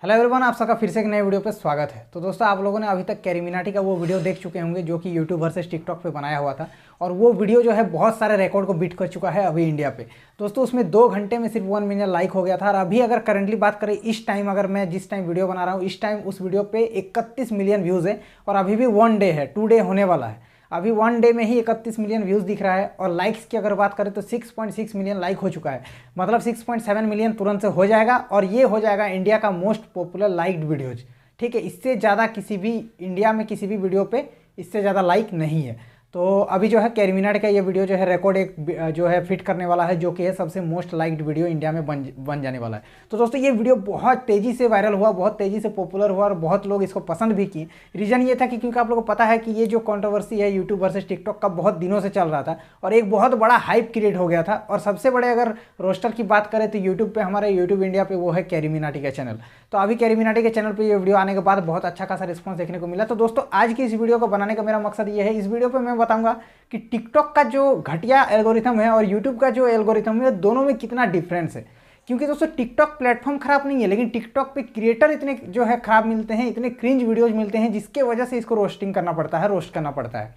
Hello everyone, आप सबका फिर से एक नए वीडियो पे स्वागत है। तो दोस्तों, आप लोगों ने अभी तक कैरीमिनाटी का वो वीडियो देख चुके होंगे जो कि यूट्यूब वर्सेस टिकटॉक पे बनाया हुआ था, और वो वीडियो जो है बहुत सारे रिकॉर्ड को बीट कर चुका है अभी इंडिया पे। दोस्तों, उसमें 2 घंटे में सिर्फ 1 मिलियन लाइक हो गया था। और अभी अगर करंटली बात करें, इस टाइम अगर मैं जिस टाइम वीडियो बना रहा हूँ, इस टाइम उस वीडियो पे 31 मिलियन व्यूज़ है। और अभी भी 1 डे है, 2 डे होने वाला है। अभी 1 डे में ही 31 मिलियन व्यूज़ दिख रहा है। और लाइक्स की अगर बात करें तो 6.6 मिलियन लाइक हो चुका है। मतलब 6.7 मिलियन तुरंत से हो जाएगा, और ये हो जाएगा इंडिया का मोस्ट पॉपुलर लाइक्ड वीडियोज। ठीक है, इससे ज़्यादा किसी भी इंडिया में किसी भी वीडियो पे इससे ज़्यादा लाइक नहीं है। तो अभी जो है कैरीमिनाटी का ये वीडियो जो है रिकॉर्ड एक जो है फिट करने वाला है, जो कि है सबसे मोस्ट लाइक्ड वीडियो इंडिया में बन जाने वाला है। तो दोस्तों, ये वीडियो बहुत तेज़ी से वायरल हुआ, बहुत तेज़ी से पॉपुलर हुआ, और बहुत लोग इसको पसंद भी किए। रीज़न ये था कि क्योंकि आप लोगों को पता है कि ये जो कंट्रोवर्सी है यूट्यूब वर्सेस टिकटॉक का बहुत दिनों से चल रहा था, और एक बहुत बड़ा हाइप क्रिएट हो गया था। और सबसे बड़े अगर रोस्टर की बात करें तो यूट्यूब पे, हमारे यूट्यूब इंडिया पे वो है कैरीमिनाटी का चैनल। तो अभी कैरीमिनाटी के चैनल पे ये वीडियो आने के बाद बहुत अच्छा खासा रिस्पांस देखने को मिला। तो दोस्तों, आज की इस वीडियो को बनाने का मेरा मकसद ये है, इस वीडियो पे मैं बताऊंगा कि टिकटॉक का जो घटिया एल्गोरिथम है और यूट्यूब का जो एल्गोरिथम है, दोनों में कितना डिफरेंस है। क्योंकि दोस्तों, टिकटॉक प्लेटफॉर्म खराब नहीं है, लेकिन टिकटॉक पे क्रिएटर इतने जो है खराब मिलते हैं, इतने क्रिंज वीडियोज मिलते हैं, जिसके वजह से इसको रोस्टिंग करना पड़ता है, रोस्ट करना पड़ता है।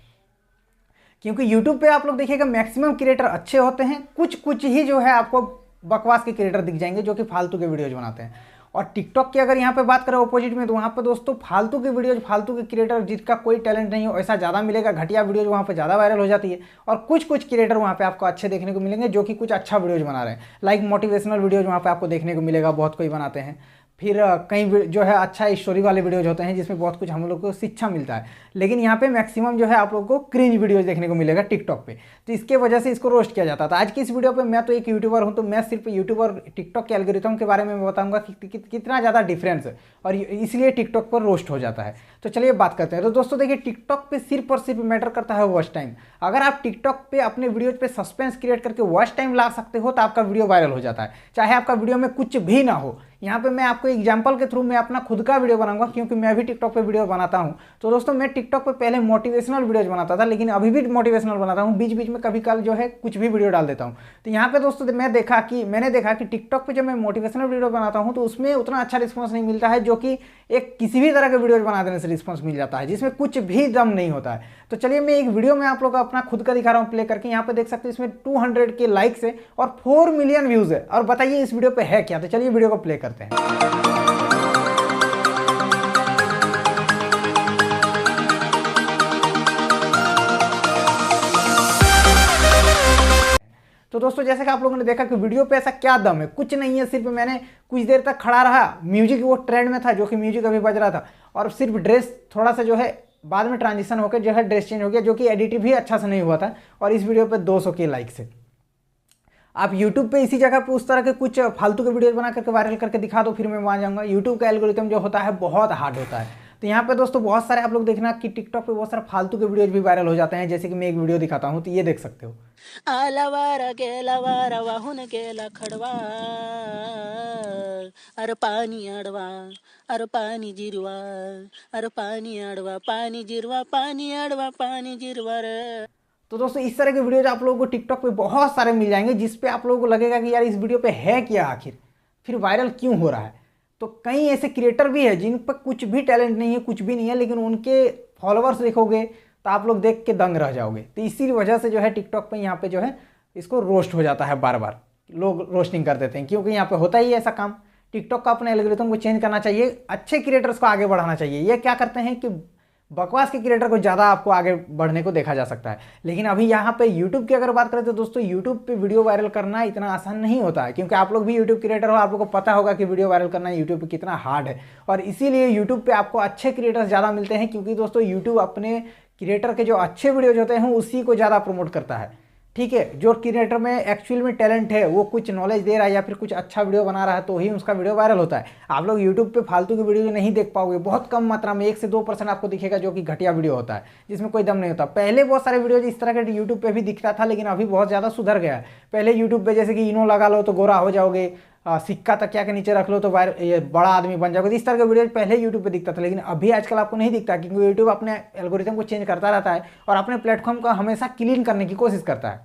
क्योंकि यूट्यूब पे आप लोग देखिएगा, मैक्सिमम क्रिएटर अच्छे होते हैं, कुछ कुछ ही जो है आपको बकवास के क्रिएटर दिख जाएंगे जो कि फालतू के वीडियोज बनाते हैं। और टिकटॉक की अगर यहाँ पे बात करें ऑपोजिट में, तो वहाँ पे दोस्तों फालतू के वीडियोज, फालतू के क्रिएटर जिसका कोई टैलेंट नहीं हो, ऐसा ज़्यादा मिलेगा। घटिया वीडियोज वहाँ पे ज़्यादा वायरल हो जाती है। और कुछ कुछ क्रिएटर वहाँ पे आपको अच्छे देखने को मिलेंगे जो कि कुछ अच्छा वीडियोज बना रहे हैं। लाइक मोटिवेशनल वीडियोज वहाँ पे आपको देखने को मिलेगा, बहुत कोई बनाते हैं। फिर कई जो है अच्छा स्टोरी वाले वीडियोज होते हैं जिसमें बहुत कुछ हम लोग को शिक्षा मिलता है। लेकिन यहाँ पे मैक्सिमम जो है आप लोगों को क्रिंज वीडियोज देखने को मिलेगा टिकटॉक पे। तो इसके वजह से इसको रोस्ट किया जाता था। आज की इस वीडियो पे मैं तो एक यूट्यूबर हूँ, तो मैं सिर्फ यूट्यूब और टिकटॉक के एल्गोरिथम के बारे में बताऊंगा कि कितना ज़्यादा डिफरेंस है, और इसलिए टिकटॉक पर रोस्ट हो जाता है। तो चलिए बात करते हैं। तो दोस्तों देखिए, टिकटॉक पे सिर्फ और सिर्फ मैटर करता है वॉच टाइम। अगर आप टिकटॉक पे अपने वीडियोज पे सस्पेंस क्रिएट करके वॉच टाइम ला सकते हो, तो आपका वीडियो वायरल हो जाता है, चाहे आपका वीडियो में कुछ भी ना हो। यहाँ पे मैं आपको एग्जांपल के थ्रू मैं अपना खुद का वीडियो बनाऊंगा, क्योंकि मैं भी टिकटॉक पे वीडियो बनाता हूँ। तो दोस्तों, मैं टिकटॉक पे पहले मोटिवेशनल वीडियोज बनाता था, लेकिन अभी भी मोटिवेशनल बनाता हूँ। बीच बीच में कभी कल जो है कुछ भी वीडियो डाल देता हूँ। तो यहाँ पे दोस्तों मैंने देखा कि टिकटॉक पे जब मैं मोटिवेशनल वीडियो बनाता हूँ, तो उसमें उतना अच्छा रिस्पॉन्स नहीं मिलता है, जो कि एक किसी भी तरह के वीडियोज बना देने से रिस्पॉन्स मिल जाता है, जिसमें कुछ भी दम नहीं होता है। तो चलिए मैं एक वीडियो में आप लोग अपना खुद का दिखा रहा हूँ प्ले करके। यहाँ पे देख सकते हैं, इसमें 200 के लाइक्स है और 4 मिलियन व्यूज है। और बताइए इस वीडियो पे है क्या। तो चलिए वीडियो को प्ले करते हैं। तो दोस्तों, जैसे कि आप लोगों ने देखा कि वीडियो पे ऐसा क्या दम है, कुछ नहीं है। सिर्फ मैंने कुछ देर तक खड़ा रहा, म्यूजिक वो ट्रेंड में था, जो कि म्यूजिक अभी बज रहा था, और सिर्फ ड्रेस थोड़ा सा जो है बाद में ट्रांजिशन होकर जो है ड्रेस चेंज हो गया, जो कि एडिट भी अच्छा से नहीं हुआ था। और इस वीडियो पे 200 के लाइक्स है। आप यूट्यूब पे इसी जगह पे उस तरह के कुछ फालतू के वीडियोज बना करके वायरल करके दिखा दो, फिर मैं वहाँ जाऊँगा। यूट्यूब का एल्गोरिथम जो होता है बहुत हार्ड होता है। तो यहाँ पे दोस्तों बहुत सारे आप लोग देखना कि टिकटॉक पे बहुत सारे फालतू के वीडियोज भी वायरल हो जाते हैं। जैसे कि मैं एक वीडियो दिखाता हूँ, तो ये देख सकते हो। आलावारा गेला वारा वाहून गेला खडवा, अरे पाणी अडवा, अरे पाणी जिरवा, अरे पाणी अडवा, पाणी जिरवा, पाणी अडवा, पाणी जिरवा रे। तो दोस्तों, इस तरह के वीडियोज आप लोगों को टिकटॉक पे बहुत सारे मिल जाएंगे, जिस पे आप लोगों को लगेगा कि यार इस वीडियो पे है क्या आखिर, फिर वायरल क्यों हो रहा है। तो कई ऐसे क्रिएटर भी है जिन पर कुछ भी टैलेंट नहीं है, कुछ भी नहीं है, लेकिन उनके फॉलोअर्स देखोगे तो आप लोग देख के दंग रह जाओगे। तो इसी वजह से जो है टिकटॉक पे यहाँ पे जो है इसको रोस्ट हो जाता है, बार बार लोग रोस्टिंग कर देते हैं, क्योंकि यहाँ पे होता ही है ऐसा काम। टिकटॉक का अपने एल्गोरिथम को चेंज करना चाहिए, अच्छे क्रिएटर्स को आगे बढ़ाना चाहिए। ये क्या करते हैं कि बकवास के क्रिएटर को ज़्यादा आपको आगे बढ़ने को देखा जा सकता है। लेकिन अभी यहाँ पे यूट्यूब की अगर बात करें तो दोस्तों, यूट्यूब पे वीडियो वायरल करना इतना आसान नहीं होता है, क्योंकि आप लोग भी यूट्यूब क्रिएटर हो, आप लोग को पता होगा कि वीडियो वायरल करना यूट्यूब पे कितना हार्ड है। और इसीलिए यूट्यूब पे आपको अच्छे क्रिएटर्स ज़्यादा मिलते हैं, क्योंकि दोस्तों यूट्यूब अपने क्रिएटर के जो अच्छे वीडियोज होते हैं उसी को ज़्यादा प्रमोट करता है। ठीक है, जो क्रिएटर में एक्चुअल में टैलेंट है, वो कुछ नॉलेज दे रहा है या फिर कुछ अच्छा वीडियो बना रहा है, तो ही उसका वीडियो वायरल होता है। आप लोग यूट्यूब पे फालतू की वीडियो नहीं देख पाओगे, बहुत कम मात्रा में 1 से 2% आपको दिखेगा जो कि घटिया वीडियो होता है, जिसमें कोई दम नहीं होता। पहले बहुत सारे वीडियोज इस तरह के यूट्यूब पे भी दिखता था, लेकिन अभी बहुत ज़्यादा सुधर गया है। पहले यूट्यूब पे जैसे कि इनो लगा लो तो गोरा हो जाओगे, सिक्का तकिया के नीचे रख लो तो ये बड़ा आदमी बन जाओगे। इस तरह के वीडियो पहले यूट्यूब पे दिखता था, लेकिन अभी आजकल आपको नहीं दिखता, क्योंकि यूट्यूब अपने एल्गोरिथम को चेंज करता रहता है और अपने प्लेटफॉर्म को हमेशा क्लीन करने की कोशिश करता है।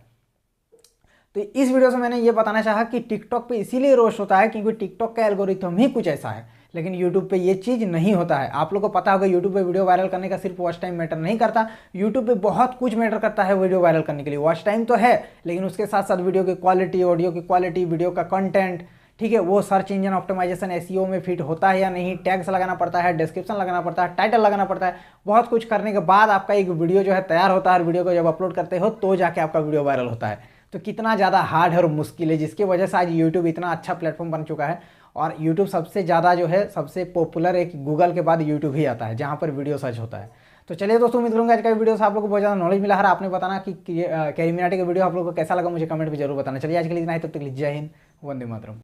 तो इस वीडियो से मैंने ये बताना चाहा कि टिकटॉक पे इसीलिए रोस्ट होता है क्योंकि टिकटॉक का एल्गोरिथम ही कुछ ऐसा है। लेकिन यूट्यूब पे ये चीज़ नहीं होता है। आप लोग को पता होगा यूट्यूब पे वीडियो वायरल करने का सिर्फ वॉच टाइम मैटर नहीं करता, यूट्यूब पे बहुत कुछ मैटर करता है वीडियो वायरल करने के लिए। वॉच टाइम तो है, लेकिन उसके साथ साथ वीडियो की क्वालिटी, ऑडियो की क्वालिटी, वीडियो का कंटेंट, ठीक है, वो सर्च इंजन ऑप्टिमाइजेशन एसईओ में फिट होता है या नहीं, टैग्स लगाना पड़ता है, डिस्क्रिप्शन लगाना पड़ता है, टाइटल लगाना पड़ता है, बहुत कुछ करने के बाद आपका एक वीडियो जो है तैयार होता है। वीडियो को जब अपलोड करते हो तो जाके आपका वीडियो वायरल होता है। तो कितना ज़्यादा हार्ड है और मुश्किल है, जिसकी वजह से आज यूट्यूब इतना अच्छा प्लेटफॉर्म बन चुका है। और यूट्यूब सबसे ज़्यादा जो है सबसे पॉपुलर एक गूगल के बाद यूट्यूब ही आता है जहाँ पर वीडियो सर्च होता है। तो चलिए दोस्तों, उम्मीद करूँगा आज का वीडियो से आप लोगों को बहुत ज़्यादा नॉलेज मिला है। आपने बताना कि कैरीमिनाटी का वीडियो आप लोगों को कैसा लगा, मुझे कमेंट में जरूर बताना। चलिए आज के लिए इतना ही, तब तक जय हिंद, वंदे मातरम।